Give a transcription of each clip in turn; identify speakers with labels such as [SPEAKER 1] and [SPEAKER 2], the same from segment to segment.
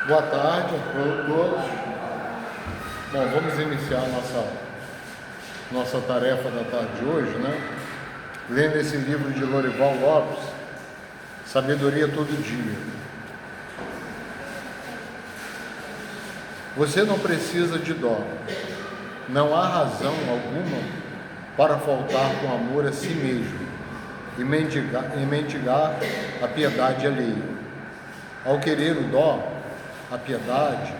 [SPEAKER 1] Boa tarde a todos. Bom, vamos iniciar nossa tarefa da tarde de hoje, né? Lendo esse livro de Lorival Lopes, Sabedoria Todo Dia. Você não precisa de dó. Não há razão alguma para faltar com amor a si mesmo e mendigar a piedade alheia. Ao querer o dó, a piedade,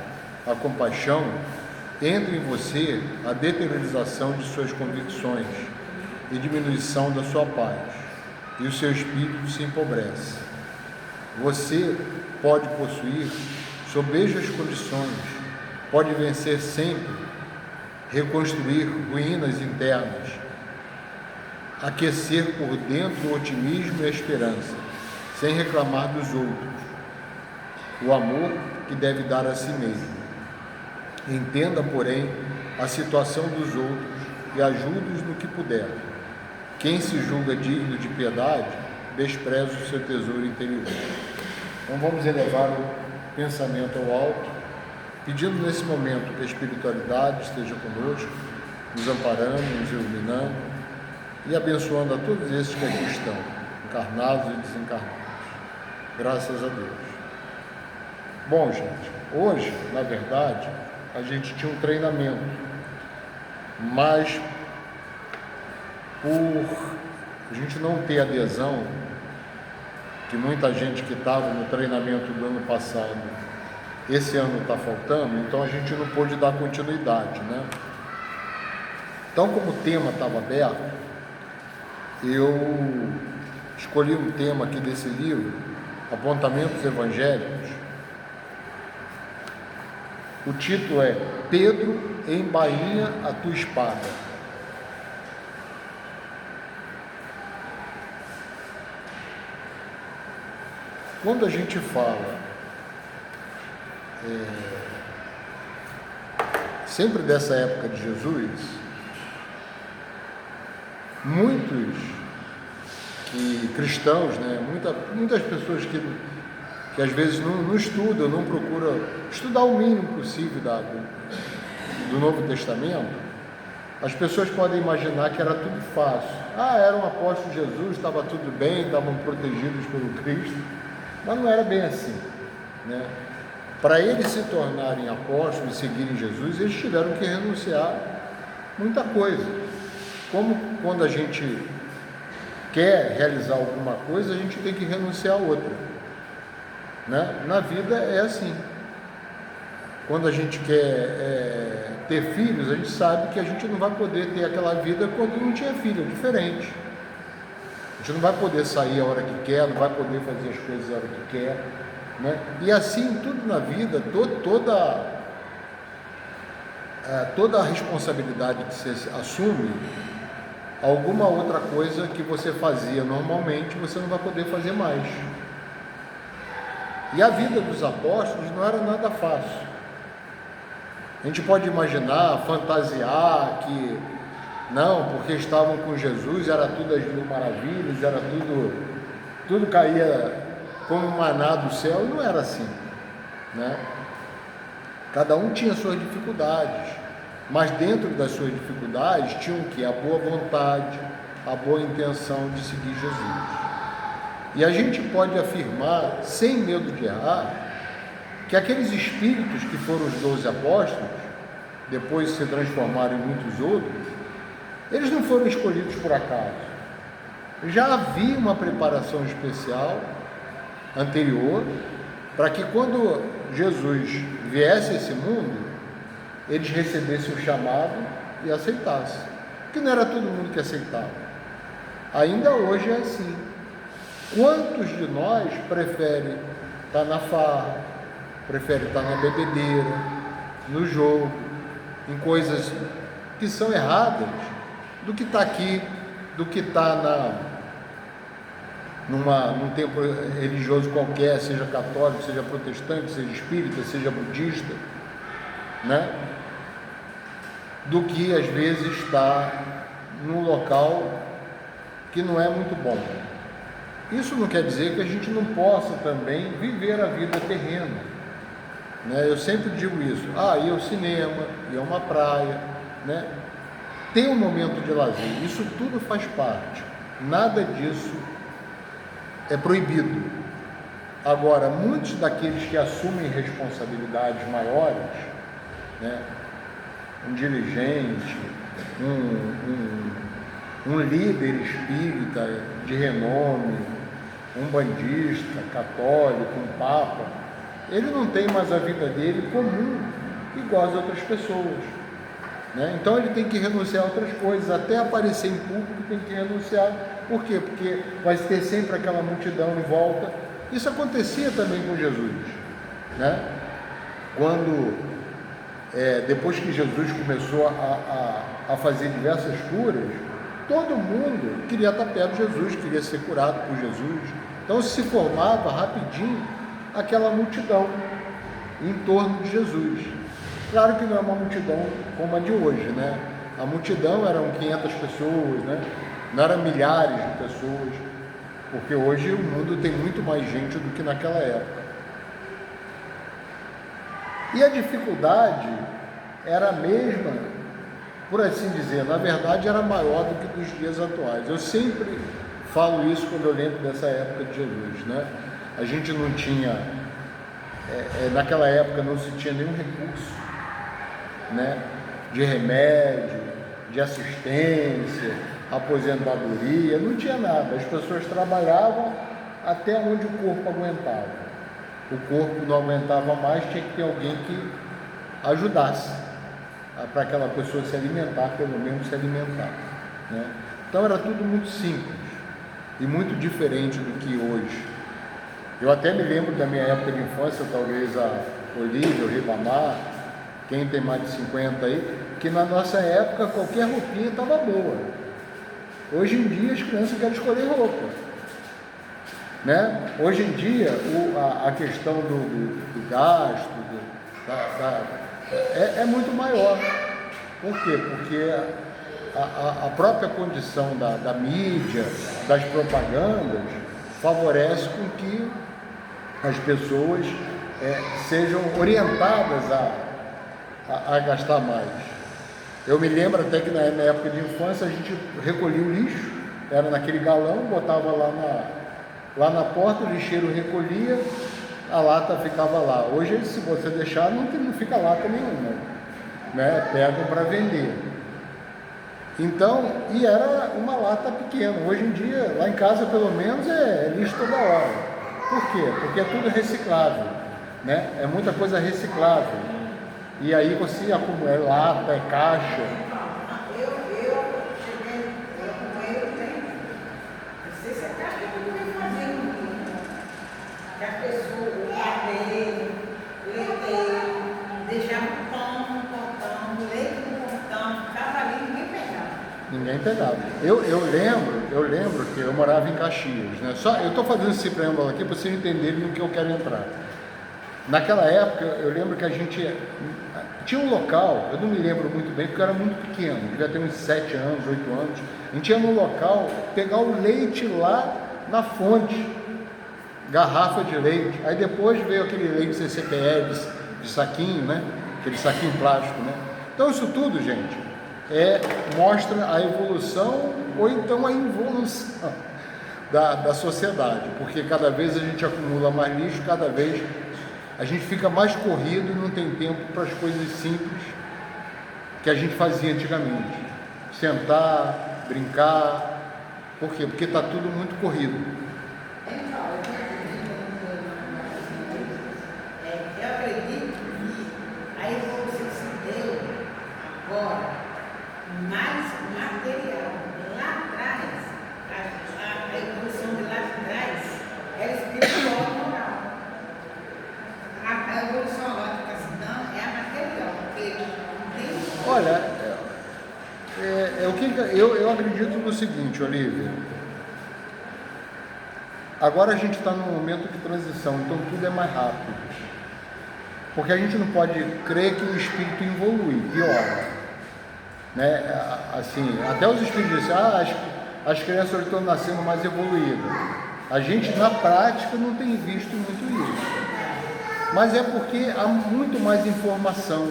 [SPEAKER 1] a compaixão, entra em você a deteriorização de suas convicções e diminuição da sua paz, e o seu espírito se empobrece. Você pode possuir sobejas condições, pode vencer sempre, reconstruir ruínas internas, aquecer por dentro o otimismo e a esperança, sem reclamar dos outros. O amor que deve dar a si mesmo. Entenda, porém, a situação dos outros e ajude-os no que puder. Quem se julga digno de piedade, despreza o seu tesouro interior. Então vamos elevar o pensamento ao alto, pedindo nesse momento que a espiritualidade esteja conosco, nos amparando, nos iluminando e abençoando a todos esses que aqui estão, encarnados e desencarnados. Graças a Deus. Bom, gente, hoje, na verdade, a gente tinha um treinamento, mas por a gente não ter adesão, que muita gente que estava no treinamento do ano passado, esse ano está faltando, então a gente não pôde dar continuidade, né? Então, como o tema estava aberto, eu escolhi um tema aqui desse livro, Apontamentos Evangélicos. O título é Pedro embainha a tua espada. Quando a gente fala sempre dessa época de Jesus, muitos cristãos, né, muitas pessoas que às vezes não estudam, não procuram estudar o mínimo possível do Novo Testamento, as pessoas podem imaginar que era tudo fácil. Era um apóstolo de Jesus, estava tudo bem, estavam protegidos pelo Cristo, mas não era bem assim, né? Para eles se tornarem apóstolos e seguirem Jesus, eles tiveram que renunciar muita coisa. Como quando a gente quer realizar alguma coisa, a gente tem que renunciar a outra. Né? Na vida é assim. Quando a gente quer ter filhos, a gente sabe que a gente não vai poder ter aquela vida quando não tinha filho, é diferente. A gente não vai poder sair a hora que quer, não vai poder fazer as coisas a hora que quer, né? E assim, tudo na vida, toda a responsabilidade que você assume, alguma outra coisa que você fazia normalmente, você não vai poder fazer mais. E a vida dos apóstolos não era nada fácil. A gente pode imaginar, fantasiar que não, porque estavam com Jesus, era tudo as mil maravilhas, era tudo caía como maná do céu, e não era assim, né? Cada um tinha suas dificuldades, mas dentro das suas dificuldades tinham o quê? A boa vontade, a boa intenção de seguir Jesus. E a gente pode afirmar, sem medo de errar, que aqueles espíritos que foram os 12 apóstolos, depois se transformaram em muitos outros, eles não foram escolhidos por acaso. Já havia uma preparação especial anterior para que quando Jesus viesse a esse mundo, eles recebessem o chamado e aceitassem. Porque não era todo mundo que aceitava. Ainda hoje é assim. Quantos de nós prefere estar na farra, prefere estar na bebedeira, no jogo, em coisas que são erradas, do que estar aqui, do que estar num templo religioso qualquer, seja católico, seja protestante, seja espírita, seja budista, né? Do que às vezes estar num local que não é muito bom. Isso não quer dizer que a gente não possa também viver a vida terrena, né? Eu sempre digo isso, ir ao cinema, ir a uma praia, né? Tem um momento de lazer, isso tudo faz parte, nada disso é proibido. Agora, muitos daqueles que assumem responsabilidades maiores, né? Um dirigente, um líder espírita de renome, um bandista, católico, um papa, ele não tem mais a vida dele comum, igual às outras pessoas, né? Então ele tem que renunciar a outras coisas, até aparecer em público tem que renunciar. Por quê? Porque vai ter sempre aquela multidão em volta. Isso acontecia também com Jesus, né? Quando, depois que Jesus começou a fazer diversas curas, todo mundo queria estar perto de Jesus, queria ser curado por Jesus. Então se formava rapidinho aquela multidão em torno de Jesus. Claro que não é uma multidão como a de hoje, né? A multidão eram 500 pessoas, né? Não eram milhares de pessoas, porque hoje o mundo tem muito mais gente do que naquela época. E a dificuldade era a mesma, por assim dizer, na verdade era maior do que dos dias atuais. Eu sempre falo isso quando eu lembro dessa época de Jesus, né? A gente não tinha, naquela época não se tinha nenhum recurso, né? De remédio, de assistência, aposentadoria, não tinha nada. As pessoas trabalhavam até onde o corpo aguentava. O corpo não aguentava mais, tinha que ter alguém que ajudasse para aquela pessoa se alimentar, pelo menos se alimentar, né? Então era tudo muito simples e muito diferente do que hoje. Eu até me lembro da minha época de infância, talvez a Olívia, o Ribamar, quem tem mais de 50 aí, que na nossa época qualquer roupinha estava boa. Hoje em dia as crianças querem escolher roupa, né? Hoje em dia a questão do gasto é muito maior. Por quê? Porque a própria condição da mídia, das propagandas, favorece com que as pessoas sejam orientadas a gastar mais. Eu me lembro até que na minha época de infância a gente recolhia o lixo, era naquele galão, botava lá na porta, o lixeiro recolhia, a lata ficava lá. Hoje, se você deixar, não fica lata nenhuma, né? Pegam para vender. Então, e era uma lata pequena. Hoje em dia, lá em casa pelo menos, é lixo toda hora. Por quê? Porque é tudo reciclável, né? É muita coisa reciclável. E aí você acumula, é lata, é caixa.
[SPEAKER 2] Eu não sei se a caixa que eu não fazer que as pessoas, o padeiro, o leiteiro, deixavam o pão no portão, o leite no portão, ficava ali, ninguém pegava.
[SPEAKER 1] Ninguém pegava. Eu lembro que eu morava em Caxias, né? Eu estou fazendo esse preâmbulo aqui para vocês entenderem no que eu quero entrar. Naquela época, eu lembro que a gente tinha um local, eu não me lembro muito bem, porque eu era muito pequeno, devia ter uns 7 anos, 8 anos. A gente ia no local pegar o leite lá na fonte, garrafa de leite. Aí depois veio aquele leite CCPE de saquinho, né? Aquele saquinho plástico, né? Então isso tudo, gente, mostra a evolução ou então a involução da sociedade, porque cada vez a gente acumula mais lixo, cada vez a gente fica mais corrido e não tem tempo para as coisas simples que a gente fazia antigamente. Sentar, brincar. Por quê? Porque está tudo muito corrido.
[SPEAKER 2] Eu acredito que a evolução se deu agora mais material. Lá atrás, a evolução de lá atrás era espiritual e moral. A evolução agora que está se dando é a material, porque tem...
[SPEAKER 1] Olha, eu acredito no seguinte, Olívia. Agora a gente está num momento de transição, então tudo é mais rápido. Porque a gente não pode crer que o espírito evolui, piora. Né? Assim, até os espíritos dizem, as crianças estão nascendo mais evoluídas. A gente, na prática, não tem visto muito isso. mas é porque há muito mais informação.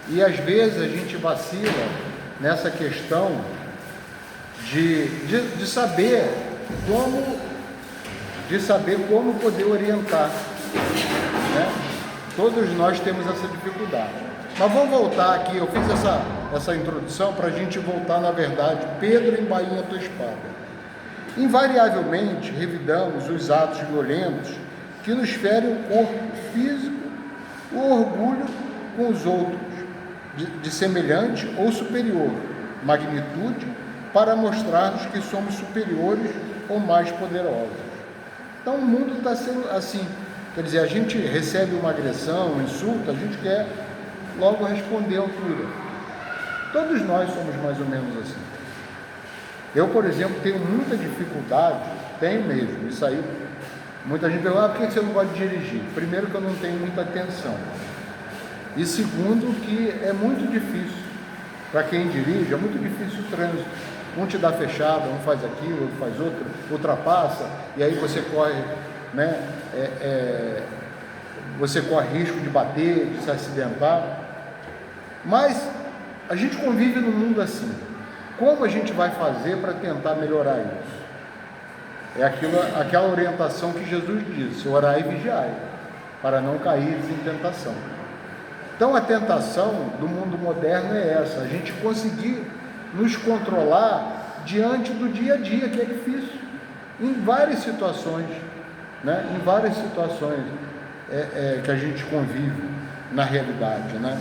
[SPEAKER 1] E às vezes a gente vacila nessa questão de saber como poder orientar, né? Todos nós temos essa dificuldade. Mas vamos voltar aqui, eu fiz essa introdução para a gente voltar, na verdade, Pedro, embainha a tua espada. Invariavelmente revidamos os atos violentos que nos ferem o corpo físico, o orgulho com os outros, de semelhante ou superior magnitude, para mostrarmos que somos superiores ou mais poderosos. Então o mundo está sendo assim, quer dizer, a gente recebe uma agressão, um insulto, a gente quer logo responder à altura. Todos nós somos mais ou menos assim. Eu, por exemplo, tenho muita dificuldade, tenho mesmo, isso aí, muita gente pergunta, por que você não gosta de dirigir? Primeiro que eu não tenho muita atenção, e segundo que é muito difícil, para quem dirige, é muito difícil o trânsito. Um te dá fechada, um faz aquilo, outro faz outro, ultrapassa, e aí você corre, né, você corre risco de bater, de se acidentar. Mas a gente convive num mundo assim. Como a gente vai fazer para tentar melhorar isso? É aquela orientação que Jesus disse: orai e vigiai, para não cair em tentação. Então a tentação do mundo moderno é essa, a gente conseguir nos controlar diante do dia a dia, que é difícil, em várias situações, né? Em várias situações que a gente convive na realidade, né?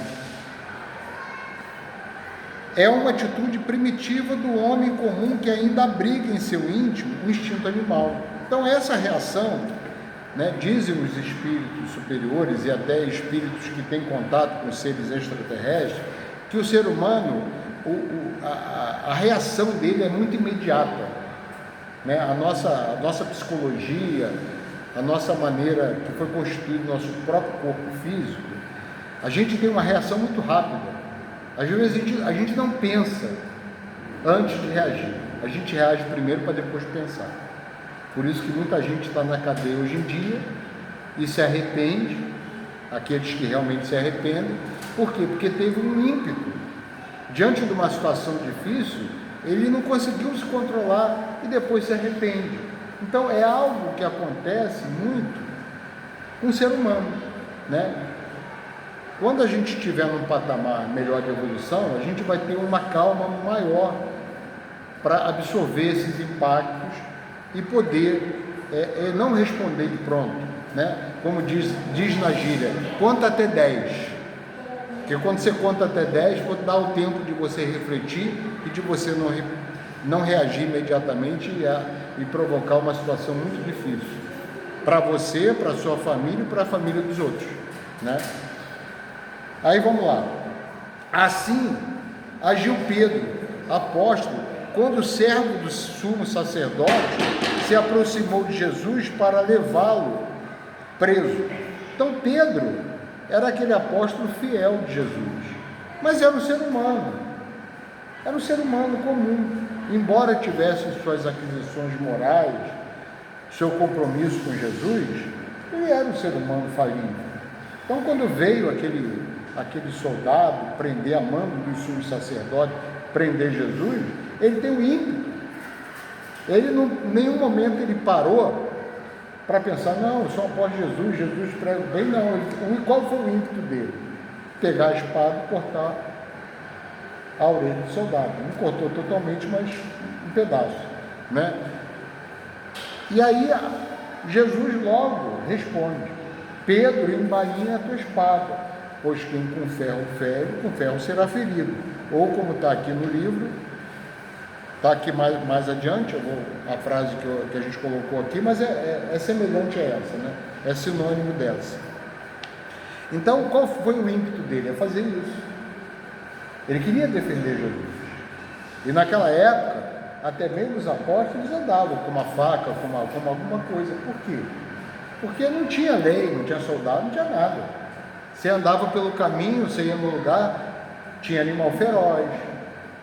[SPEAKER 1] É uma atitude primitiva do homem comum que ainda abriga em seu íntimo o instinto animal. Então essa reação, né, dizem os espíritos superiores e até espíritos que têm contato com seres extraterrestres, que o ser humano, a reação dele é muito imediata, né? A nossa psicologia, a nossa maneira que foi constituído o nosso próprio corpo físico, a gente tem uma reação muito rápida. Às vezes a gente não pensa antes de reagir, a gente reage primeiro para depois pensar. Por isso que muita gente está na cadeia hoje em dia e se arrepende, aqueles que realmente se arrependem. Por quê? Porque teve um ímpeto. Diante de uma situação difícil, ele não conseguiu se controlar e depois se arrepende. Então é algo que acontece muito com o ser humano, né? Quando a gente estiver num patamar melhor de evolução, a gente vai ter uma calma maior para absorver esses impactos e poder não responder de pronto, né? Como diz na gíria, conta até 10. Porque quando você conta até 10, pode dar o tempo de você refletir e de você não reagir imediatamente e provocar uma situação muito difícil para você, para a sua família e para a família dos outros, né? Aí vamos lá. Assim agiu Pedro, apóstolo, quando o servo do sumo sacerdote se aproximou de Jesus para levá-lo preso. Então Pedro era aquele apóstolo fiel de Jesus, mas era um ser humano comum, embora tivesse suas aquisições morais, seu compromisso com Jesus, ele era um ser humano falível. Então quando veio aquele soldado prender a mando do sumo sacerdote, prender Jesus, ele tem um ímpeto. Ele em nenhum momento ele parou para pensar, não, eu sou apóstolo de Jesus prega bem, não. Qual foi o ímpeto dele? Pegar a espada e cortar a orelha do soldado. Não cortou totalmente, mas um pedaço, né? E aí Jesus logo responde: Pedro, embainha a tua espada, pois quem com ferro fere, com ferro será ferido. Ou como está aqui no livro, está aqui mais adiante, a frase que a gente colocou aqui, mas é semelhante a essa, né? É sinônimo dessa. Então, qual foi o ímpeto dele? É fazer isso. Ele queria defender Jesus. E naquela época, até mesmo os apóstolos andavam com uma faca, com alguma coisa. Por quê? Porque não tinha lei, não tinha soldado, não tinha nada. Você andava pelo caminho, você ia no lugar, tinha animal feroz,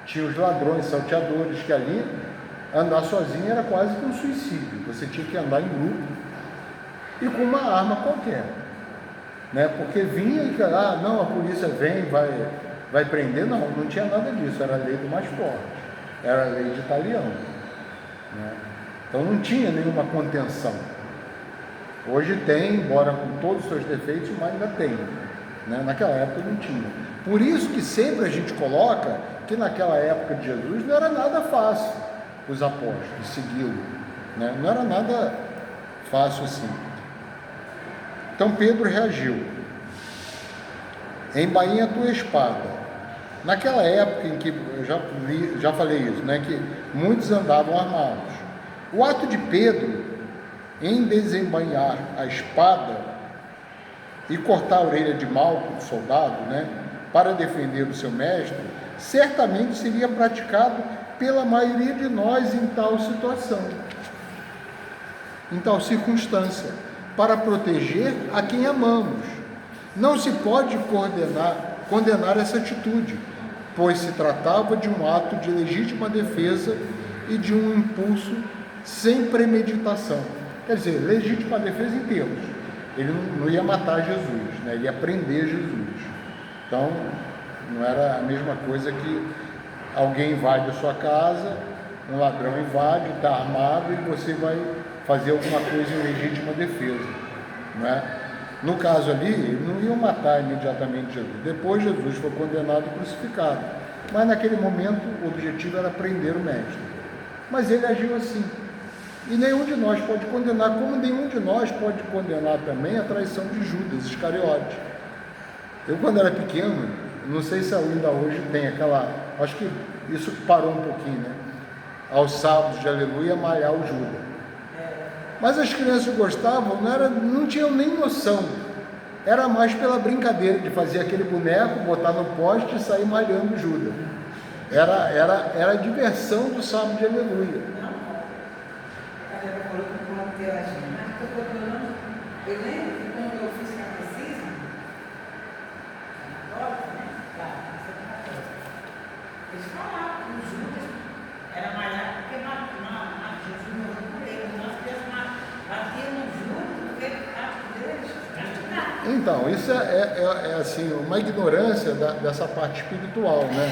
[SPEAKER 1] tinha os ladrões, salteadores, que ali andar sozinho era quase que um suicídio. Você tinha que andar em grupo e com uma arma qualquer. né? Porque vinha e não, a polícia vem, vai prender, não tinha nada disso, era a lei do mais forte, era a lei de Italião, né? Então não tinha nenhuma contenção. Hoje tem, embora com todos os seus defeitos, mas ainda tem, né? Naquela época não tinha. Por isso que sempre a gente coloca que naquela época de Jesus não era nada fácil os apóstolos segui-lo, né? Não era nada fácil assim. Então Pedro reagiu: embainha a tua espada. Naquela época em que, eu já falei isso, né, que muitos andavam armados. O ato de Pedro em desembainhar a espada e cortar a orelha de Malco, soldado, né, para defender o seu mestre, certamente seria praticado pela maioria de nós em tal situação, em tal circunstância, para proteger a quem amamos. Não se pode condenar essa atitude, pois se tratava de um ato de legítima defesa e de um impulso sem premeditação. Quer dizer, legítima defesa em termos. Ele não ia matar Jesus, né? Ele ia prender Jesus. Então, não era a mesma coisa que alguém invade a sua casa, um ladrão invade, está armado e você vai fazer alguma coisa em legítima defesa, não é? No caso ali, eles não iam matar imediatamente Jesus. Depois Jesus foi condenado e crucificado. Mas naquele momento o objetivo era prender o mestre. Mas ele agiu assim. E nenhum de nós pode condenar, como nenhum de nós pode condenar também a traição de Judas Iscariote. Eu, quando era pequeno, não sei se ainda hoje tem aquela... Acho que isso parou um pouquinho, né? Aos sábados de aleluia, malhar o Judas. Mas as crianças gostavam, não tinham nem noção. Era mais pela brincadeira de fazer aquele boneco, botar no poste e sair malhando o Judas. Era a diversão do sábado de aleluia.
[SPEAKER 2] Eu lembro que quando eu fiz catecismo, eles falavam que o Judas era malhado porque Jesus morreu por ele. Nós crianças batiam no Judas porque ele castigar.
[SPEAKER 1] Então, isso é assim, uma ignorância dessa parte espiritual, né?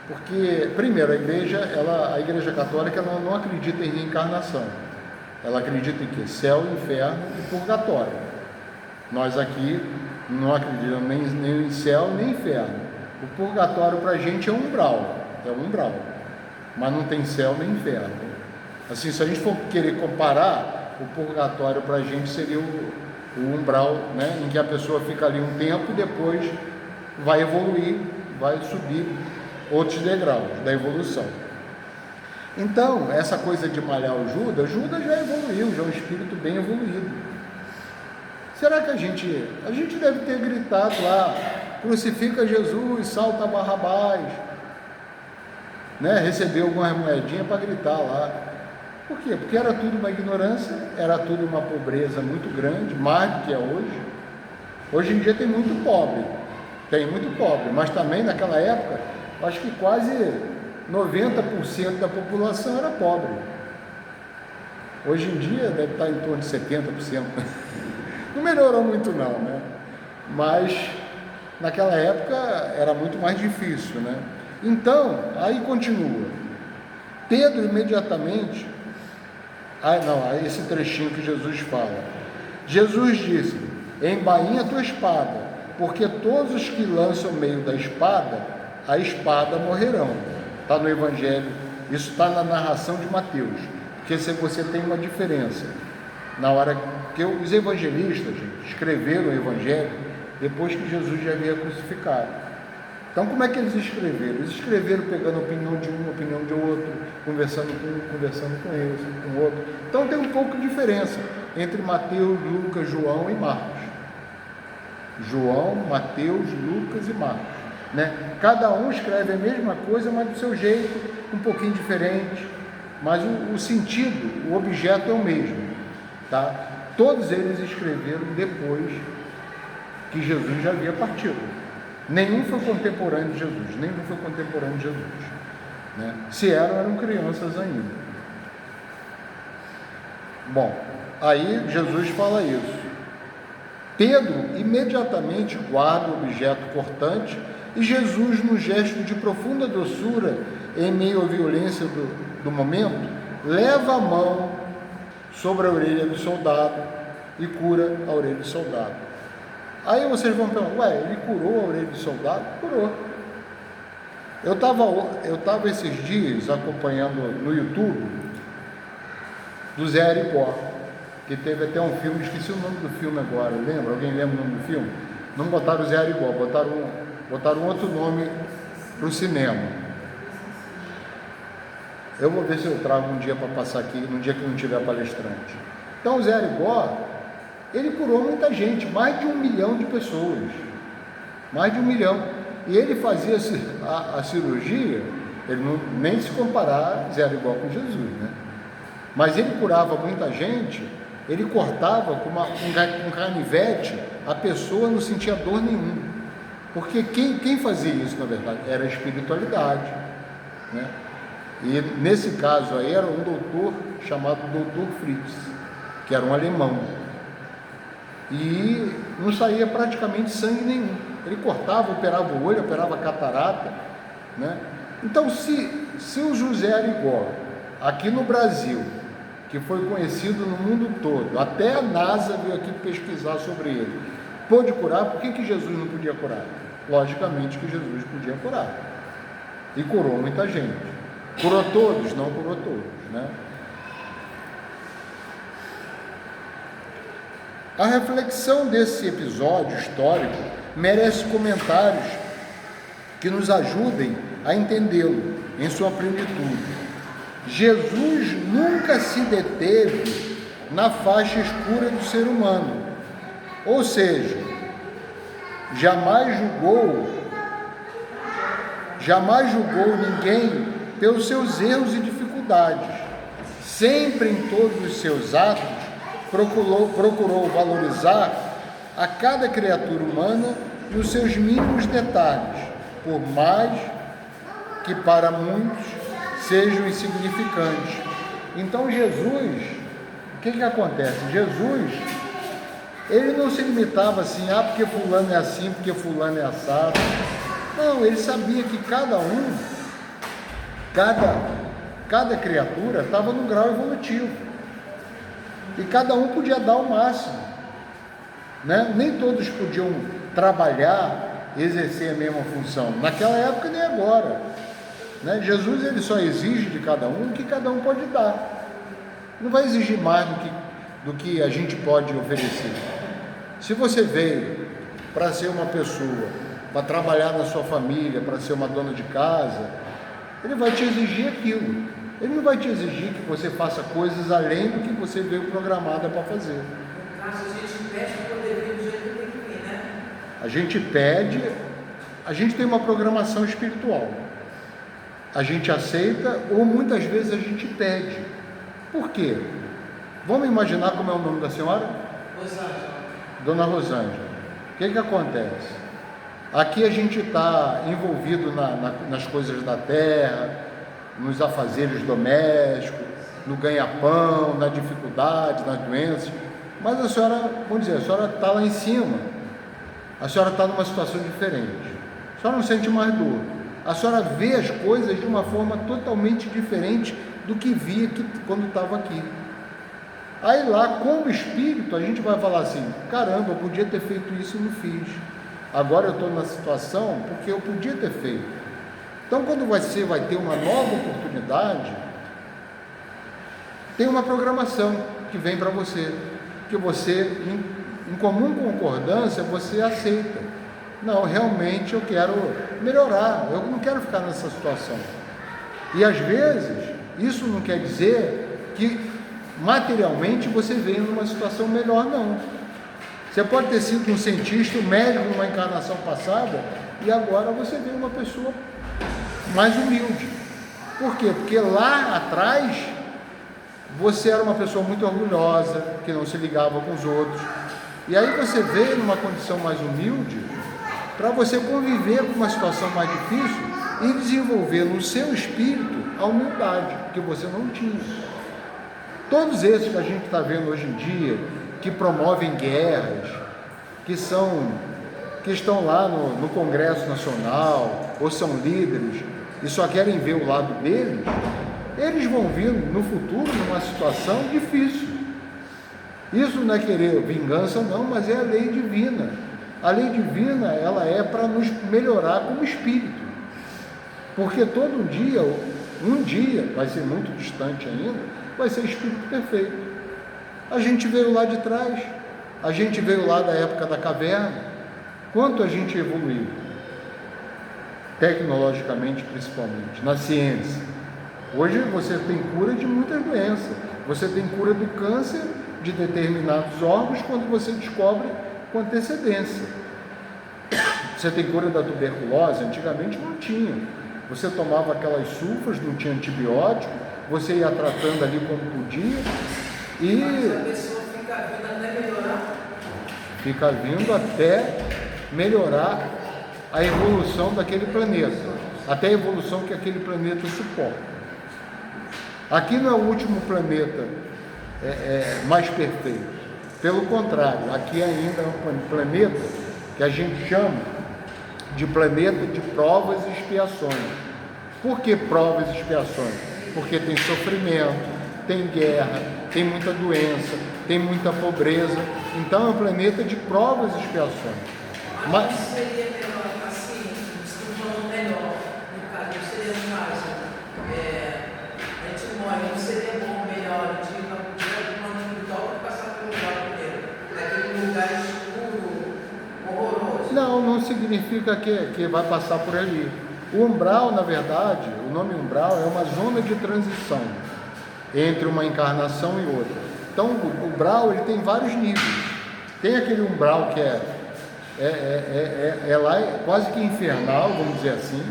[SPEAKER 1] Porque, primeiro, a igreja católica ela não acredita em reencarnação. Ela acredita em quê? Céu, inferno e purgatório. Nós aqui não acreditamos nem em céu, nem em inferno. O purgatório para a gente é um umbral, mas não tem céu nem inferno. Assim, se a gente for querer comparar, o purgatório para a gente seria o umbral, né, em que a pessoa fica ali um tempo e depois vai evoluir, vai subir outros degraus da evolução. Então, essa coisa de malhar o Judas já evoluiu, já é um espírito bem evoluído. Será que a gente deve ter gritado lá, crucifica Jesus, salta Barrabás, né? Recebeu algumas moedinhas para gritar lá. Por quê? Porque era tudo uma ignorância, era tudo uma pobreza muito grande, mais do que é hoje. Hoje em dia tem muito pobre, mas também naquela época, acho que quase 90% da população era pobre. Hoje em dia deve estar em torno de 70%. Não melhorou muito não, né? Mas naquela época era muito mais difícil, né? Então, aí continua. Pedro imediatamente... esse trechinho que Jesus fala. Jesus disse: embainha a tua espada, porque todos os que lançam o meio da espada, a espada morrerão. Está no Evangelho, isso está na narração de Mateus, porque se você tem uma diferença, na hora que os evangelistas escreveram o Evangelho, depois que Jesus já havia crucificado. Então como é que eles escreveram? Eles escreveram pegando a opinião de um, a opinião de outro, conversando com eles, com o outro. Então tem um pouco de diferença entre Mateus, Lucas, João e Marcos. João, Mateus, Lucas e Marcos. Né? Cada um escreve a mesma coisa, mas do seu jeito, um pouquinho diferente, mas o sentido, o objeto é o mesmo, tá? Todos eles escreveram depois que Jesus já havia partido. Nenhum foi contemporâneo de Jesus, né? Se eram crianças ainda. Bom, aí Jesus fala isso. Pedro imediatamente guarda o objeto cortante e Jesus, num gesto de profunda doçura, em meio à violência do momento, leva a mão sobre a orelha do soldado e cura a orelha do soldado. Aí vocês vão perguntar, ele curou a orelha do soldado? Curou. Eu estava esses dias acompanhando no YouTube do Zé Arigó, que teve até um filme, esqueci o nome do filme agora, lembra? Alguém lembra o nome do filme? Não botaram o Zé Arigó, botaram outro nome para o cinema. Eu vou ver se eu trago um dia para passar aqui, num dia que não tiver palestrante. Então o Zé Arigó, ele curou muita gente, mais de 1 milhão de pessoas, mais de 1 milhão, e ele fazia a cirurgia, ele não, nem se comparar Zé Arigó com Jesus, né? Mas ele curava muita gente, ele cortava com um canivete, a pessoa não sentia dor nenhuma, porque quem fazia isso, na verdade, era a espiritualidade, né? E nesse caso aí era um doutor chamado Dr. Fritz, que era um alemão, e não saía praticamente sangue nenhum. Ele cortava, operava o olho, operava a catarata, né? Então, se o José Arigó, aqui no Brasil, que foi conhecido no mundo todo, até a NASA veio aqui pesquisar sobre ele, pôde curar, por que Jesus não podia curar? Logicamente que Jesus podia curar, e curou muita gente. Curou todos? Não curou todos, né? A reflexão desse episódio histórico merece comentários que nos ajudem a entendê-lo em sua plenitude. Jesus nunca se deteve na faixa escura do ser humano, ou seja, jamais julgou ninguém pelos seus erros e dificuldades. Sempre em todos os seus atos procurou valorizar a cada criatura humana nos seus mínimos detalhes, por mais que para muitos sejam insignificantes. Então Jesus, o que acontece? Jesus, ele não se limitava assim, porque fulano é assim, porque fulano é assado. Não, ele sabia que cada criatura estava num grau evolutivo, e cada um podia dar o máximo, né? Nem todos podiam trabalhar, exercer a mesma função, naquela época nem agora, né? Jesus, ele só exige de cada um o que cada um pode dar, não vai exigir mais do que a gente pode oferecer. Se você veio para ser uma pessoa, para trabalhar na sua família, para ser uma dona de casa, ele vai te exigir aquilo. Ele não vai te exigir que você faça coisas além do que você veio programada para fazer.
[SPEAKER 2] Mas a gente pede para poder vir do jeito que tem que vir, né?
[SPEAKER 1] A gente pede, a gente tem uma programação espiritual. A gente aceita ou muitas vezes a gente pede. Por quê? Vamos imaginar como é o nome da senhora?
[SPEAKER 2] Rosângela.
[SPEAKER 1] Dona Rosângela. O que acontece? Aqui a gente está envolvido nas coisas da terra, nos afazeres domésticos, no ganha-pão, na dificuldade, nas doenças, mas a senhora, vamos dizer, a senhora está lá em cima, a senhora está numa situação diferente, a senhora não sente mais dor, a senhora vê as coisas de uma forma totalmente diferente do que via quando estava aqui. Aí lá, como espírito, a gente vai falar assim, caramba, eu podia ter feito isso e não fiz. Agora eu estou na situação porque eu podia ter feito. Então, quando você vai ter uma nova oportunidade, tem uma programação que vem para você, que você, em comum concordância, você aceita. Não, realmente eu quero melhorar, eu não quero ficar nessa situação. E às vezes, isso não quer dizer que materialmente você venha numa situação melhor, não. Você pode ter sido um cientista, um médico numa encarnação passada, e agora você vê uma pessoa mais humilde. Por quê? Porque lá atrás você era uma pessoa muito orgulhosa, que não se ligava com os outros. E aí você veio numa condição mais humilde para você conviver com uma situação mais difícil e desenvolver no seu espírito a humildade, que você não tinha. Todos esses que a gente está vendo hoje em dia, que promovem guerras, que estão lá no Congresso Nacional, ou são líderes, e só querem ver o lado deles, eles vão vir no futuro numa situação difícil. Isso não é querer vingança não, mas é a lei divina. A lei divina, ela é para nos melhorar como espírito. Porque todo dia, um dia, vai ser muito distante ainda, vai ser espírito perfeito. A gente veio lá de trás, a gente veio lá da época da caverna. Quanto a gente evoluiu? Tecnologicamente, principalmente, na ciência. Hoje você tem cura de muitas doenças. Você tem cura do câncer de determinados órgãos quando você descobre com antecedência. Você tem cura da tuberculose, antigamente não tinha. Você tomava aquelas sulfas, não tinha antibiótico, você ia tratando ali como podia e...
[SPEAKER 3] Mas a pessoa fica vindo até melhorar?
[SPEAKER 1] Fica vindo até melhorar a evolução daquele planeta, até a evolução que aquele planeta suporta. Aqui não é o último planeta mais perfeito. Pelo contrário, aqui ainda é um planeta que a gente chama de planeta de provas e expiações. Por que provas e expiações? Porque tem sofrimento, tem guerra, tem muita doença, tem muita pobreza. Então é um planeta de provas e expiações.
[SPEAKER 3] Mas seria melhor assim, estudando melhor, no caso, não seria no caso, a gente morre, não seria bom, melhor, de ir para o espiritual e passar pelo lugar primeiro, naquele lugar escuro, horroroso.
[SPEAKER 1] Não significa que vai passar por ali. O umbral, na verdade, o nome umbral é uma zona de transição entre uma encarnação e outra. Então, o umbral ele tem vários níveis. Tem aquele umbral que lá quase que infernal, vamos dizer assim,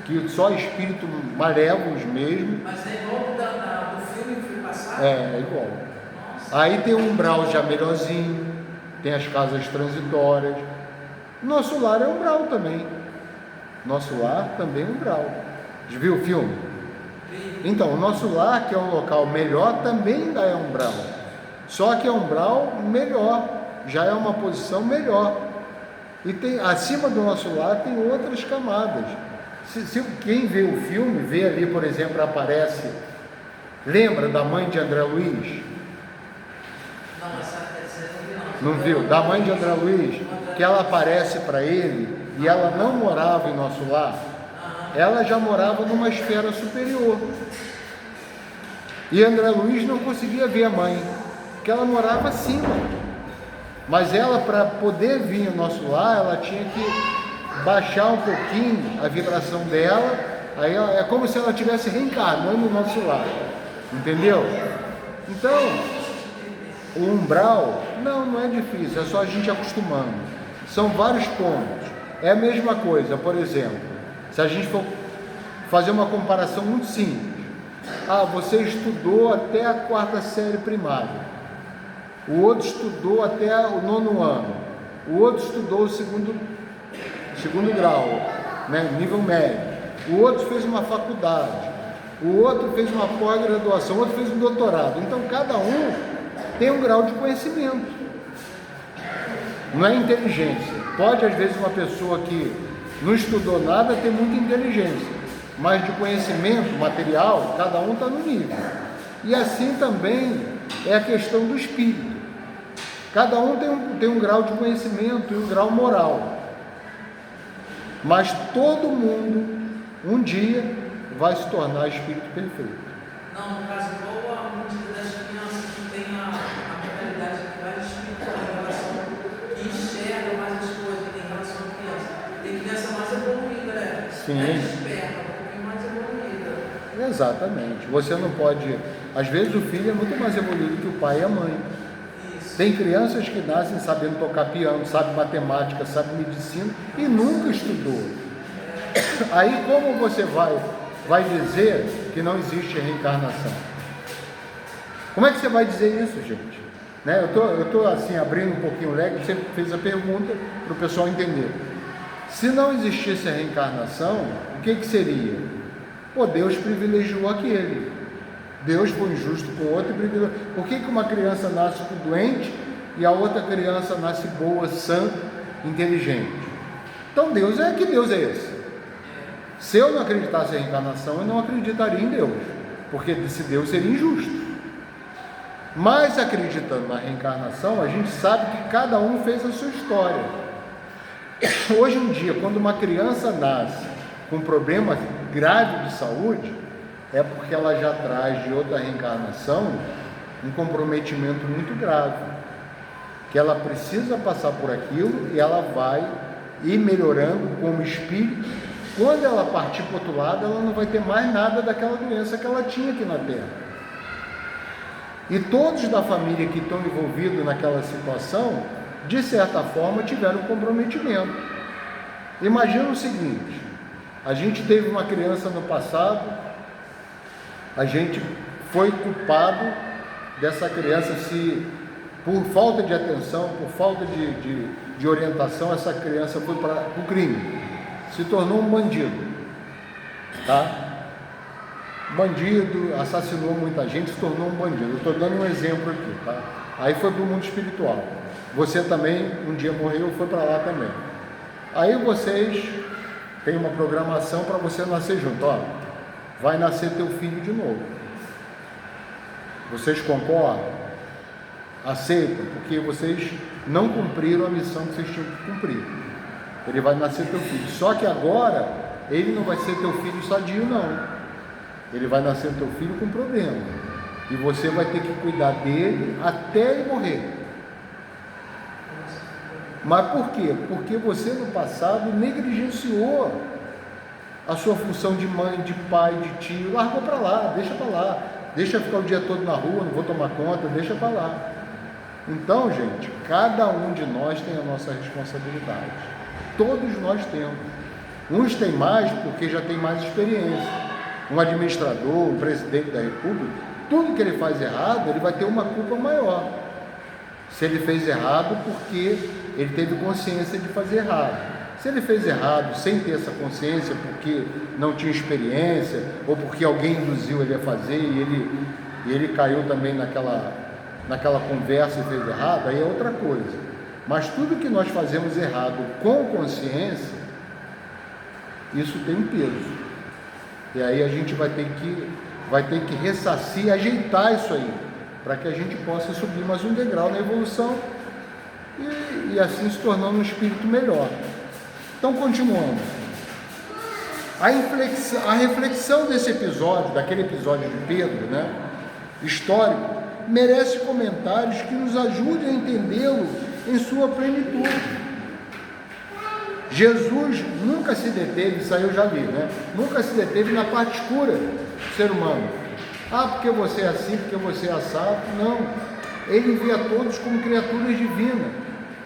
[SPEAKER 1] que só espírito malévolos mesmo.
[SPEAKER 3] Mas é igual do filme que foi passado?
[SPEAKER 1] É igual. Aí tem um umbral já melhorzinho, tem as casas transitórias. Nosso lar é umbral também. Nosso lar também é umbral. Já viu o filme? Então, o nosso lar, que é um local melhor, também ainda é umbral. Só que é umbral melhor, já é uma posição melhor. E tem, acima do nosso lar tem outras camadas. Se quem vê o filme, vê ali, por exemplo, aparece... Lembra da mãe de André Luiz?
[SPEAKER 3] Não, essa
[SPEAKER 1] Não viu? Da mãe de André Luiz, que ela aparece para ele e ela não morava em nosso lar, ela já morava numa esfera superior. E André Luiz não conseguia ver a mãe, porque ela morava acima. Mas ela, para poder vir ao nosso lar, ela tinha que baixar um pouquinho a vibração dela, aí é como se ela estivesse reencarnando no nosso lar. Entendeu? Então, o umbral, não é difícil, é só a gente acostumando. São vários pontos. É a mesma coisa, por exemplo, se a gente for fazer uma comparação muito simples. Você estudou até a 4ª série primária. O outro estudou até o 9º ano. O outro estudou o segundo grau, né, nível médio. O outro fez uma faculdade. O outro fez uma pós-graduação. O outro fez um doutorado. Então, cada um tem um grau de conhecimento. Não é inteligência. Pode, às vezes, uma pessoa que não estudou nada ter muita inteligência, mas de conhecimento material, cada um está no nível. E assim também é a questão do espírito. Cada um tem um grau de conhecimento e um grau moral. Mas todo mundo, um dia, vai se tornar espírito perfeito.
[SPEAKER 3] Não, no caso, igual a medida das crianças que tem a mentalidade que vai espiritual em relação, que enxerga mais as coisas em relação à criança. Tem criança mais evoluída, né?
[SPEAKER 1] Sim.
[SPEAKER 3] Mais esperta, um pouquinho mais evoluída.
[SPEAKER 1] Exatamente. Você não pode... Às vezes o filho é muito mais evoluído que o pai e a mãe.
[SPEAKER 3] Isso.
[SPEAKER 1] Tem crianças que nascem sabendo tocar piano, sabem matemática, sabem medicina e nunca estudou. Aí como você vai dizer que não existe reencarnação? Como é que você vai dizer isso, gente? Né? Eu estou assim, abrindo um pouquinho o leque, você fez a pergunta para o pessoal entender. Se não existisse a reencarnação, o que seria? Deus privilegiou aquele. Deus foi injusto com o outro e privilegiou. Por que uma criança nasce doente e a outra criança nasce boa, sã, inteligente. Então Deus que Deus é esse? Se eu não acreditasse em reencarnação, eu não acreditaria em Deus, porque esse Deus seria injusto. Mas acreditando na reencarnação, a gente sabe que cada um fez a sua história. Hoje em dia, quando uma criança nasce com um problema grave de saúde, é porque ela já traz de outra reencarnação um comprometimento muito grave, que ela precisa passar por aquilo e ela vai ir melhorando como espírito. Quando ela partir para o outro lado, ela não vai ter mais nada daquela doença que ela tinha aqui na Terra. E todos da família que estão envolvidos naquela situação, de certa forma, tiveram comprometimento. Imagina o seguinte: a gente teve uma criança no passado, a gente foi culpado dessa criança, se por falta de atenção, por falta de orientação, essa criança foi para o crime, se tornou um bandido, tá? Bandido, assassinou muita gente, se tornou um bandido. Eu estou dando um exemplo aqui, tá? Aí foi para o mundo espiritual. Você também, um dia morreu, foi para lá também. Aí vocês têm uma programação para você nascer junto. Ó, vai nascer teu filho de novo. Vocês concordam? Aceitam? Porque vocês não cumpriram a missão que vocês tinham que cumprir. Ele vai nascer teu filho. Só que agora, ele não vai ser teu filho sadio, não. Ele vai nascer teu filho com problema. E você vai ter que cuidar dele até ele morrer. Mas por quê? Porque você no passado negligenciou a sua função de mãe, de pai, de tio. Largou para lá, deixa ficar o dia todo na rua, não vou tomar conta, deixa para lá. Então, gente, cada um de nós tem a nossa responsabilidade. Todos nós temos. Uns têm mais porque já tem mais experiência. Um administrador, um presidente da República, tudo que ele faz errado, ele vai ter uma culpa maior. Se ele fez errado porque ele teve consciência de fazer errado. Se ele fez errado sem ter essa consciência porque não tinha experiência, ou porque alguém induziu ele a fazer e ele caiu também naquela conversa e fez errado, aí é outra coisa. Mas tudo que nós fazemos errado com consciência, isso tem um peso. E aí a gente vai ter que ressarcir, ajeitar isso aí, para que a gente possa subir mais um degrau na evolução e assim se tornando um espírito melhor. Então, continuando. A reflexão desse episódio, daquele episódio de Pedro, né, histórico, merece comentários que nos ajudem a entendê-lo em sua plenitude. Jesus nunca se deteve, isso aí eu já li, né? Nunca se deteve na parte escura do ser humano. Ah, porque você é assim, porque você é assado. Não. Ele via todos como criaturas divinas.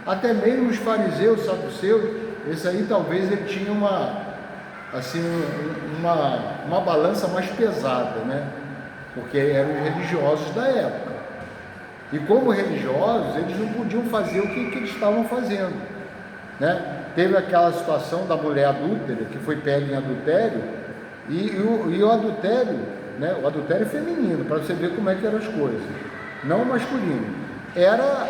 [SPEAKER 1] Até mesmo os fariseus, saduceus, esse aí talvez ele tinha uma balança mais pesada, né? Porque eram os religiosos da época. E como religiosos, eles não podiam fazer o que eles estavam fazendo, né? Teve aquela situação da mulher adúltera, que foi pega em adultério, e o adultério, né, o adultério feminino, para você ver como é que eram as coisas, não o masculino, era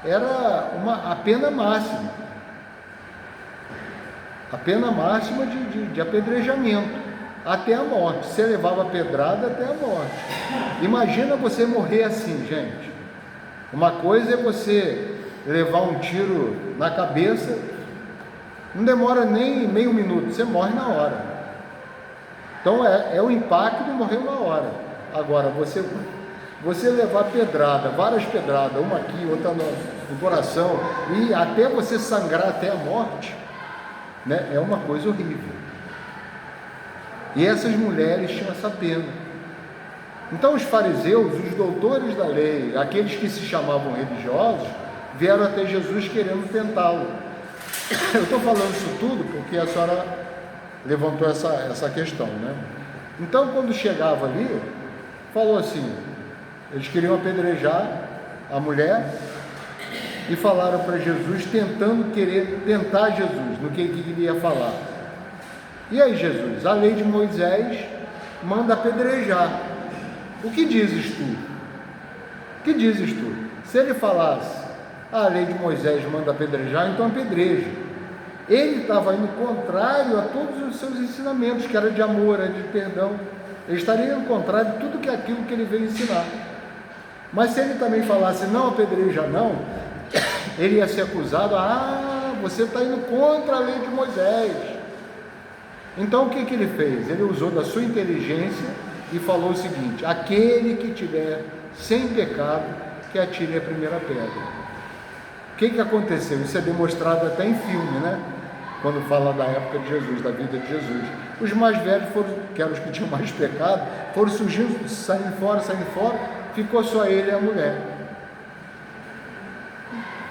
[SPEAKER 1] a pena máxima, de apedrejamento, até a morte. Você levava pedrada até a morte. Imagina você morrer assim, gente. Uma coisa é você levar um tiro na cabeça, não demora nem meio minuto, você morre na hora. Então é o impacto de morrer na hora. Agora, você levar pedrada, várias pedradas, uma aqui, outra no coração, e até você sangrar até a morte, né, é uma coisa horrível. E essas mulheres tinham essa pena. Então os fariseus, os doutores da lei, aqueles que se chamavam religiosos, vieram até Jesus querendo tentá-lo. Eu estou falando isso tudo porque a senhora levantou essa questão, né? Então, quando chegava ali, falou assim, eles queriam apedrejar a mulher e falaram para Jesus, tentar Jesus no que ele queria falar. E aí, Jesus, a lei de Moisés manda apedrejar. O que dizes tu? O que dizes tu? Se ele falasse A lei de Moisés manda apedrejar, então apedreja. Ele estava indo contrário a todos os seus ensinamentos, que era de amor, era de perdão. Ele estaria indo contrário de tudo que aquilo que ele veio ensinar. Mas se ele também falasse não apedreja não, ele ia ser acusado, você está indo contra a lei de Moisés. Então o que ele fez? Ele usou da sua inteligência e falou o seguinte: aquele que tiver sem pecado, que atire a primeira pedra. O que aconteceu? Isso é demonstrado até em filme, né? Quando fala da época de Jesus, da vida de Jesus. Os mais velhos foram, que eram os que tinham mais pecado, foram surgindo, saindo fora, ficou só ele e a mulher.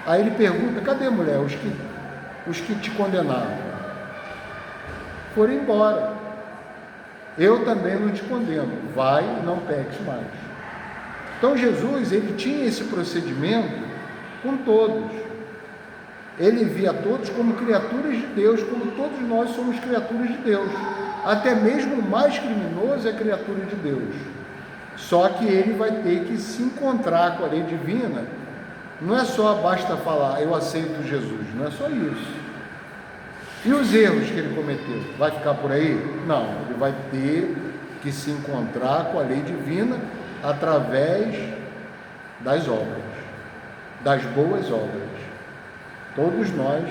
[SPEAKER 1] Aí ele pergunta: cadê a mulher? Os que te condenaram foram embora. Eu também não te condeno. Vai e não peques mais. Então Jesus, ele tinha esse procedimento com todos. Ele via todos como criaturas de Deus, como todos nós somos criaturas de Deus. Até mesmo o mais criminoso é criatura de Deus. Só que ele vai ter que se encontrar com a lei divina. Não é só basta falar, eu aceito Jesus, não é só isso. E os erros que ele cometeu? Vai ficar por aí? Não, ele vai ter que se encontrar com a lei divina através das obras, das boas obras. Todos nós,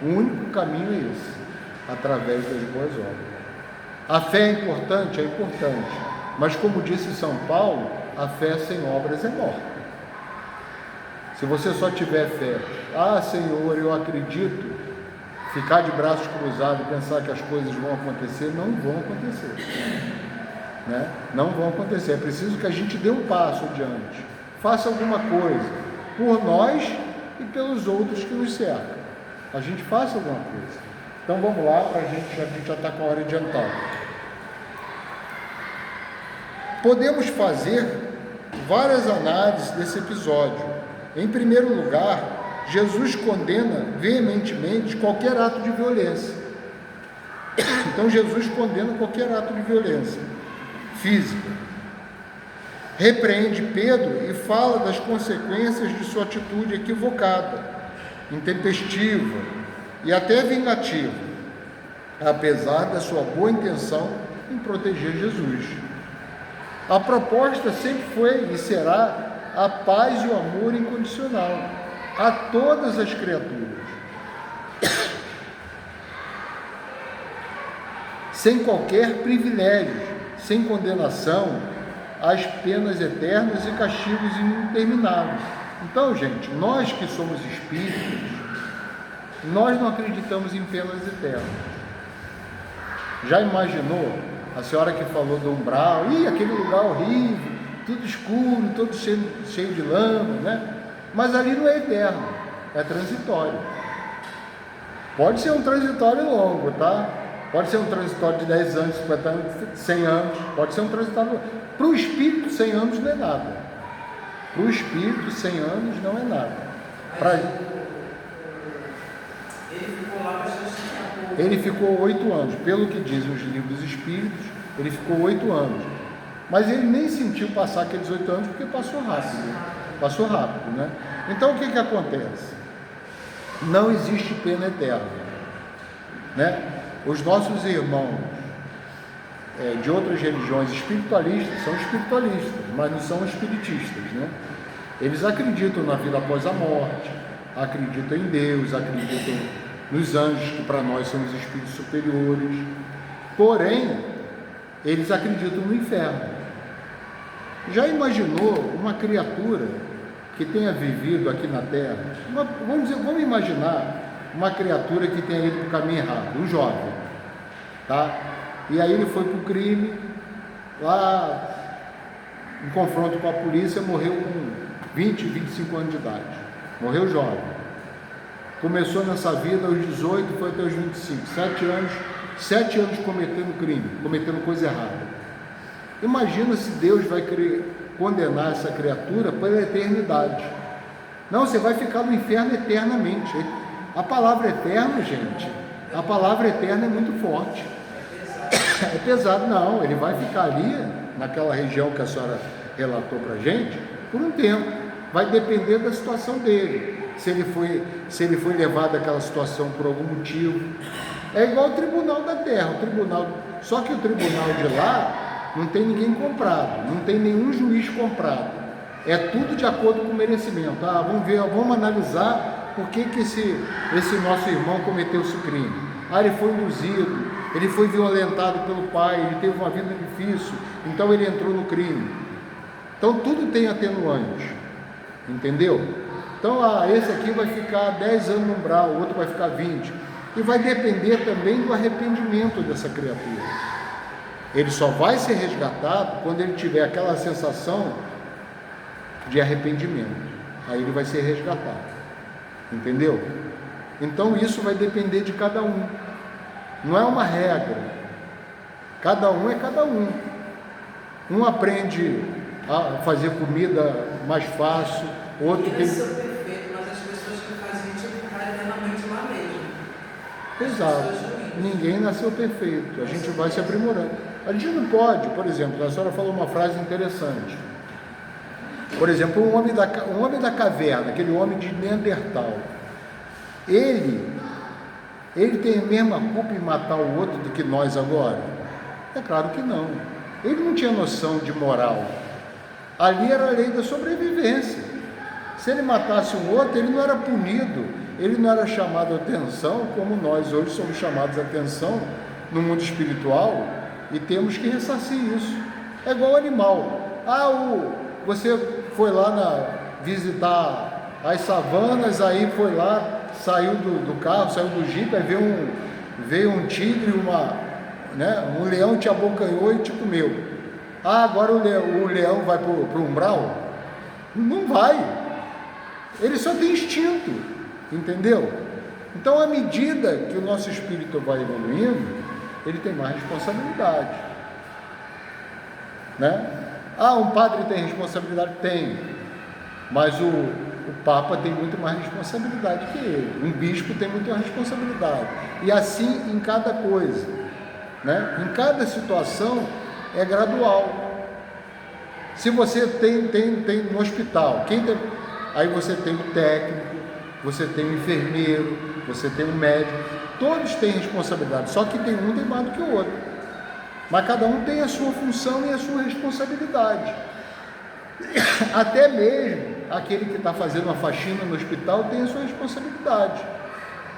[SPEAKER 1] o único caminho é esse, através das boas obras. A fé é importante? É importante, mas como disse São Paulo, a fé sem obras é morta. Se você só tiver fé, Senhor, eu acredito, ficar de braços cruzados e pensar que as coisas vão acontecer, não vão acontecer, né? Não vão acontecer. É preciso que a gente dê um passo adiante, faça alguma coisa por nós e pelos outros que nos cercam. A gente faça alguma coisa. Então vamos lá, a gente já está com a hora adiantada. Podemos fazer várias análises desse episódio. Em primeiro lugar, Jesus condena veementemente qualquer ato de violência. Então Jesus condena qualquer ato de violência física. Repreende Pedro e fala das consequências de sua atitude equivocada, intempestiva e até vingativa, apesar da sua boa intenção em proteger Jesus. A proposta sempre foi e será a paz e o amor incondicional a todas as criaturas, sem qualquer privilégio, sem condenação às penas eternas e castigos intermináveis. Então, gente, nós que somos espíritos, nós não acreditamos em penas eternas. Já imaginou a senhora que falou do umbral, aquele lugar horrível, tudo escuro, todo cheio de lama, né? Mas ali não é eterno, é transitório. Pode ser um transitório longo, tá? Pode ser um transitório de 10 anos, 50 anos, 100 anos, pode ser um transitório longo. Para o espírito, 100 anos não é nada. Para o espírito, 100 anos não é nada.
[SPEAKER 3] Ele ficou lá bastante tempo.
[SPEAKER 1] Ele ficou 8 anos, pelo que dizem os livros espíritos, ele ficou 8 anos. Mas ele nem sentiu passar aqueles 8 anos, porque passou rápido, né? Então o que acontece? Não existe pena eterna, né? Os nossos irmãos de outras religiões espiritualistas são espiritualistas, mas não são espiritistas, né? Eles acreditam na vida após a morte, acreditam em Deus, acreditam nos anjos, que para nós são os espíritos superiores, porém eles acreditam no inferno. Já imaginou uma criatura que tenha vivido aqui na Terra? Vamos imaginar uma criatura que tenha ido para o caminho errado, um jovem, tá? E aí ele foi para o crime, lá em confronto com a polícia, morreu com 20, 25 anos de idade, morreu jovem. Começou nessa vida aos 18, foi até os 25, 7 anos cometendo crime, cometendo coisa errada. Imagina se Deus vai condenar essa criatura pela eternidade. Não, você vai ficar no inferno eternamente. A palavra eterna, gente, a palavra eterna é muito forte. É pesado, não, ele vai ficar ali, naquela região que a senhora relatou para a gente, por um tempo. vai depender da situação dele, se ele foi levado àquela situação por algum motivo. É igual o tribunal da terra, só que o tribunal de lá não tem ninguém comprado, não tem nenhum juiz comprado, é tudo de acordo com o merecimento. Vamos analisar por que esse nosso irmão cometeu esse crime. Ele foi induzido, ele foi violentado pelo pai, ele teve uma vida difícil, então ele entrou no crime. Então tudo tem atenuante, entendeu? Então esse aqui vai ficar 10 anos no umbral, o outro vai ficar 20, e vai depender também do arrependimento dessa criatura. Ele só vai ser resgatado quando ele tiver aquela sensação de arrependimento, aí ele vai ser resgatado, entendeu? Então isso vai depender de cada um, não é uma regra, cada um é cada um. Um aprende a fazer comida mais fácil, outro tem...
[SPEAKER 3] perfeito, mas as pessoas que fazem tinham que ficar eternamente lá mesmo.
[SPEAKER 1] Exato, ninguém nasceu perfeito, a gente vai se aprimorando. A gente não pode, por exemplo, a senhora falou uma frase interessante. Por exemplo, um homem da caverna, aquele homem de Neandertal, ele tem a mesma culpa em matar o outro do que nós agora? É claro que não. Ele não tinha noção de moral. Ali era a lei da sobrevivência. Se ele matasse um outro, ele não era punido, ele não era chamado a atenção, como nós hoje somos chamados a atenção no mundo espiritual, e temos que ressarcir isso. É igual animal. Você foi lá visitar as savanas, aí foi lá, saiu do carro, saiu do jipe, aí veio um tigre, um leão te abocanhou e te comeu. Agora o leão vai para o umbral? Não vai. Ele só tem instinto, entendeu? Então, à medida que o nosso espírito vai evoluindo, ele tem mais responsabilidade, né? Um padre tem responsabilidade? Tem, mas o Papa tem muito mais responsabilidade que ele, um bispo tem muito mais responsabilidade, e assim em cada coisa, né? Em cada situação é gradual. Se você tem no hospital, aí você tem o técnico, você tem o enfermeiro, você tem o médico, todos têm responsabilidade, só que um tem mais do que o outro, mas cada um tem a sua função e a sua responsabilidade. Até mesmo aquele que está fazendo uma faxina no hospital tem a sua responsabilidade.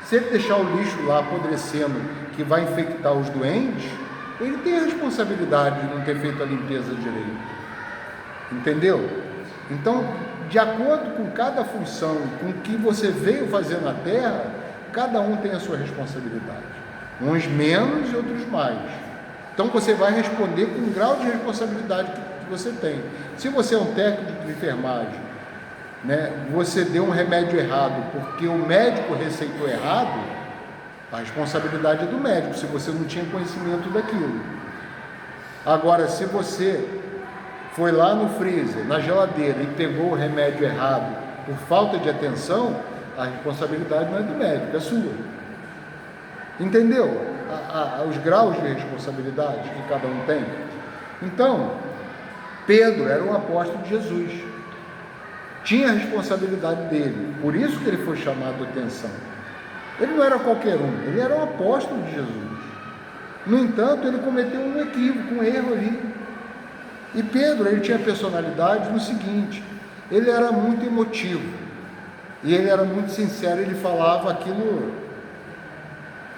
[SPEAKER 1] Se ele deixar o lixo lá apodrecendo, que vai infectar os doentes, ele tem a responsabilidade de não ter feito a limpeza direito, entendeu? Então, de acordo com cada função, com o que você veio fazer na Terra, cada um tem a sua responsabilidade, uns menos e outros mais. Então você vai responder com o grau de responsabilidade que você tem. Se você é um técnico de enfermagem, né, você deu um remédio errado porque o médico receitou errado, a responsabilidade é do médico, se você não tinha conhecimento daquilo. Agora, se você foi lá no freezer, na geladeira, e pegou o remédio errado por falta de atenção, a responsabilidade não é do médico, é sua. Entendeu? Os graus de responsabilidade que cada um tem. Então, Pedro era um apóstolo de Jesus, tinha a responsabilidade dele, por isso que ele foi chamado a atenção. Ele não era qualquer um, ele era um apóstolo de Jesus. No entanto, ele cometeu um equívoco, um erro ali. E Pedro, ele tinha personalidade no seguinte: ele era muito emotivo, e ele era muito sincero, ele falava aquilo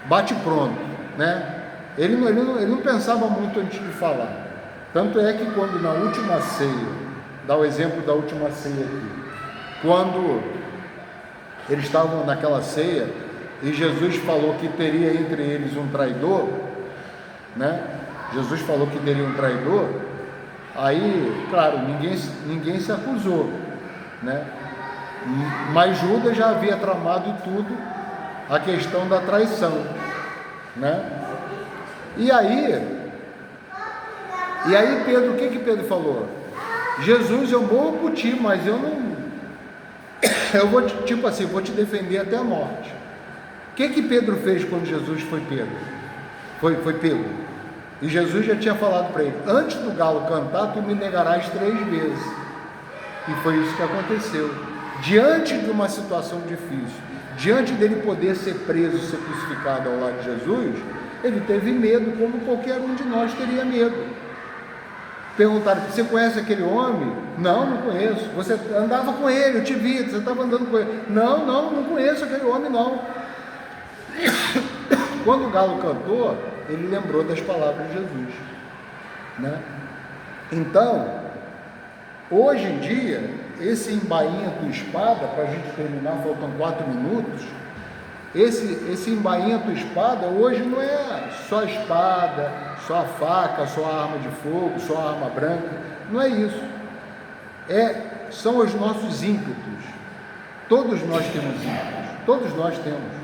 [SPEAKER 1] bate pronto, né? Ele não pensava muito antes de falar. Tanto é que quando na última ceia, dá o exemplo da última ceia aqui, quando eles estavam naquela ceia, e Jesus falou que teria entre eles um traidor, né? Jesus falou que teria um traidor, aí, claro, ninguém se acusou, né? Mas Judas já havia tramado tudo a questão da traição, né? E aí Pedro, o que Pedro falou? Jesus, eu morro por ti, mas eu vou te defender até a morte. O que Pedro fez quando Jesus foi pego? E Jesus já tinha falado para ele: antes do galo cantar, tu me negarás 3 vezes. E foi isso que aconteceu. Diante de uma situação difícil, diante dele poder ser preso, ser crucificado ao lado de Jesus, ele teve medo, como qualquer um de nós teria medo. Perguntaram: você conhece aquele homem? Não conheço. Você andava com ele, eu te vi, você estava andando com ele. Não conheço aquele homem, não. Quando o galo cantou, ele lembrou das palavras de Jesus, né? Então, hoje em dia, esse embainhamento de espada, para a gente terminar, faltam 4 minutos, esse embainhamento de espada hoje não é só a espada, só a faca, só a arma de fogo, só a arma branca, não é isso. São os nossos ímpetos. Todos nós temos ímpetos, todos nós temos.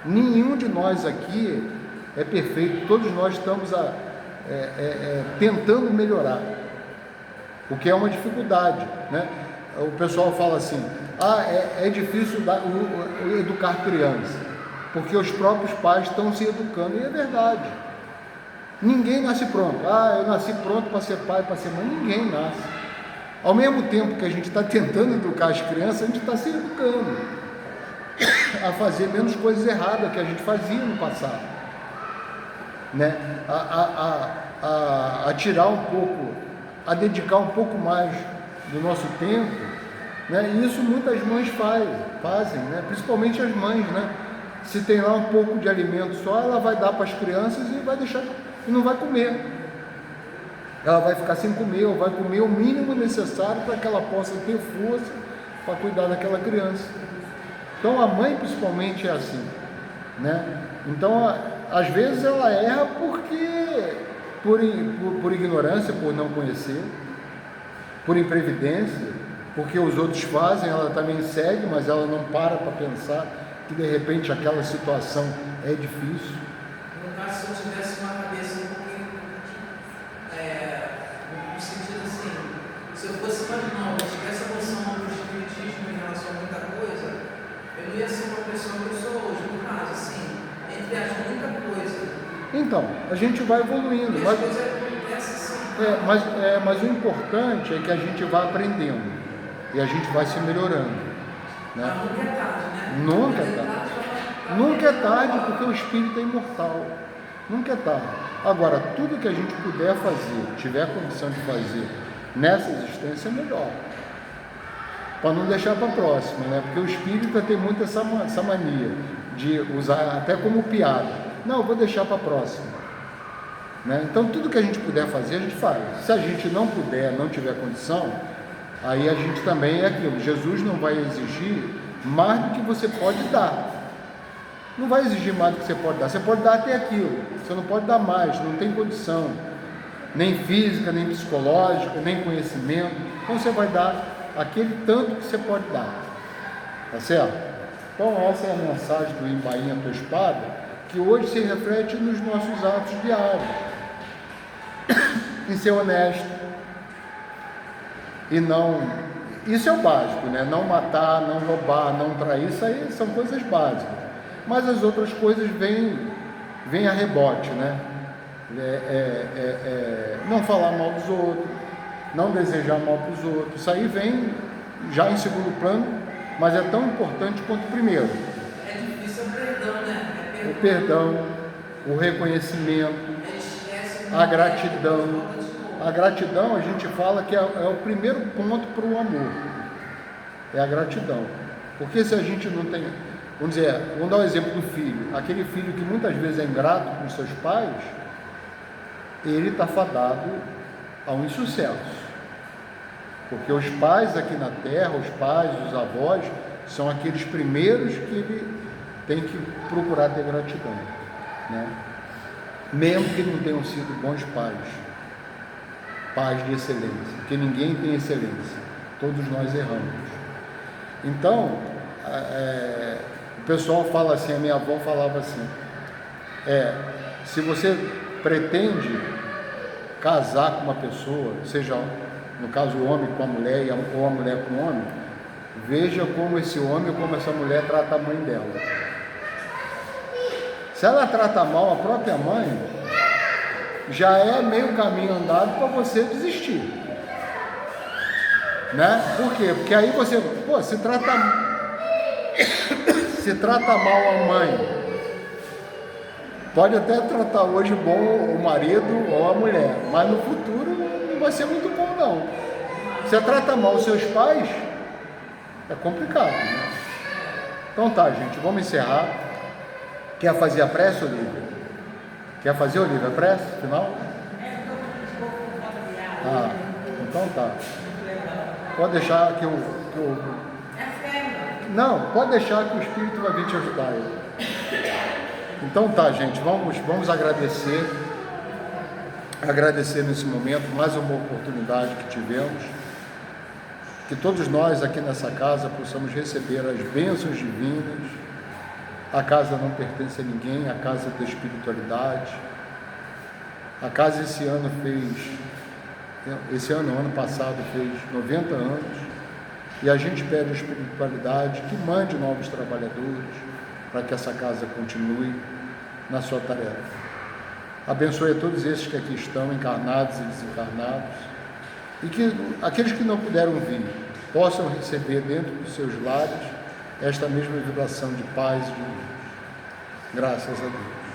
[SPEAKER 1] Nenhum de nós aqui é perfeito, todos nós estamos tentando melhorar, o que é uma dificuldade, né? O pessoal fala assim: é difícil educar criança, porque os próprios pais estão se educando, e é verdade. Ninguém nasce pronto. Eu nasci pronto para ser pai, para ser mãe. Ninguém nasce. Ao mesmo tempo que a gente está tentando educar as crianças, a gente está se educando a fazer menos coisas erradas que a gente fazia no passado, né? A tirar um pouco, a dedicar um pouco mais do nosso tempo, né? E isso muitas mães fazem, né? Principalmente as mães, né? Se tem lá um pouco de alimento só, ela vai dar para as crianças e vai deixar, e não vai comer. Ela vai ficar sem comer, ou vai comer o mínimo necessário para que ela possa ter força para cuidar daquela criança. Então a mãe principalmente é assim, né? Então às vezes ela erra por ignorância, por não conhecer, por imprevidência, porque os outros fazem, ela também segue, mas ela não para pensar que de repente aquela situação é difícil.
[SPEAKER 3] No caso, se eu tivesse uma cabeça um pouquinho, no sentido assim, se eu fosse mais novo, eu tivesse a noção do espiritismo em relação a muita coisa, eu não ia ser uma pessoa que eu sou hoje. No caso, assim, entre as muita coisa.
[SPEAKER 1] Então, a gente vai evoluindo. Mas o importante é que a gente vai aprendendo e a gente vai se melhorando, né?
[SPEAKER 3] Nunca é tarde, né?
[SPEAKER 1] Nunca é tarde. Nunca é tarde, porque o espírito é imortal. Nunca é tarde. Agora, tudo que a gente puder fazer, tiver condição de fazer nessa existência, é melhor. Para não deixar para a próxima, né? Porque o espírita tem muito essa mania de usar até como piada. Não, eu vou deixar para a próxima, né? Então, tudo que a gente puder fazer, a gente faz. Se a gente não puder, não tiver condição, aí a gente também é aquilo. Jesus não vai exigir mais do que você pode dar. Não vai exigir mais do que você pode dar. Você pode dar até aquilo. Você não pode dar mais, não tem condição. Nem física, nem psicológica, nem conhecimento. Então você vai dar aquele tanto que você pode dar. Tá certo? Então essa é a mensagem do Embainha a Tua Espada, que hoje se reflete nos nossos atos diários. Em ser honesto. E não... Isso é o básico, né? Não matar, não roubar, não trair, isso aí são coisas básicas. Mas as outras coisas vêm a rebote, né? Não falar mal dos outros, não desejar mal para os outros. Isso aí vem já em segundo plano, mas é tão importante quanto o primeiro.
[SPEAKER 3] É difícil o perdão, né?
[SPEAKER 1] O perdão, o reconhecimento, a gratidão. A gratidão, a gente fala que é o primeiro ponto para o amor. É a gratidão. Porque se a gente não tem... Vamos dar o exemplo do filho. Aquele filho que muitas vezes é ingrato com seus pais, ele está fadado a um insucesso. Porque os pais aqui na Terra, os pais, os avós, são aqueles primeiros que ele tem que procurar ter gratidão, né? Mesmo que não tenham sido bons pais de excelência, porque ninguém tem excelência, todos nós erramos. Então, o pessoal fala assim, a minha avó falava assim, se você pretende casar com uma pessoa, seja no caso o homem com a mulher ou a mulher com o homem, veja como esse homem ou como essa mulher trata a mãe dela. Se ela trata mal a própria mãe, já é meio caminho andado para você desistir. né? Por quê? Porque aí você, se trata mal a mãe, pode até tratar hoje bom o marido ou a mulher, mas no futuro não vai ser muito bom não. Você trata mal os seus pais, é complicado, né? Então tá, gente, vamos encerrar. Quer fazer a prece, Olívia? Quer fazer, Olívia, a prece final? Ah, então tá. Pode deixar que eu... Não, pode deixar que o Espírito vai vir te ajudar aí. Então tá, gente, vamos agradecer nesse momento mais uma oportunidade que tivemos, que todos nós aqui nessa casa possamos receber as bênçãos divinas. A casa não pertence a ninguém, a casa da espiritualidade. A casa ano passado fez 90 anos, e a gente pede à espiritualidade que mande novos trabalhadores para que essa casa continue na sua tarefa. Abençoe a todos esses que aqui estão, encarnados e desencarnados, e que aqueles que não puderam vir possam receber dentro dos seus lares esta mesma vibração de paz e de luz. Graças a Deus.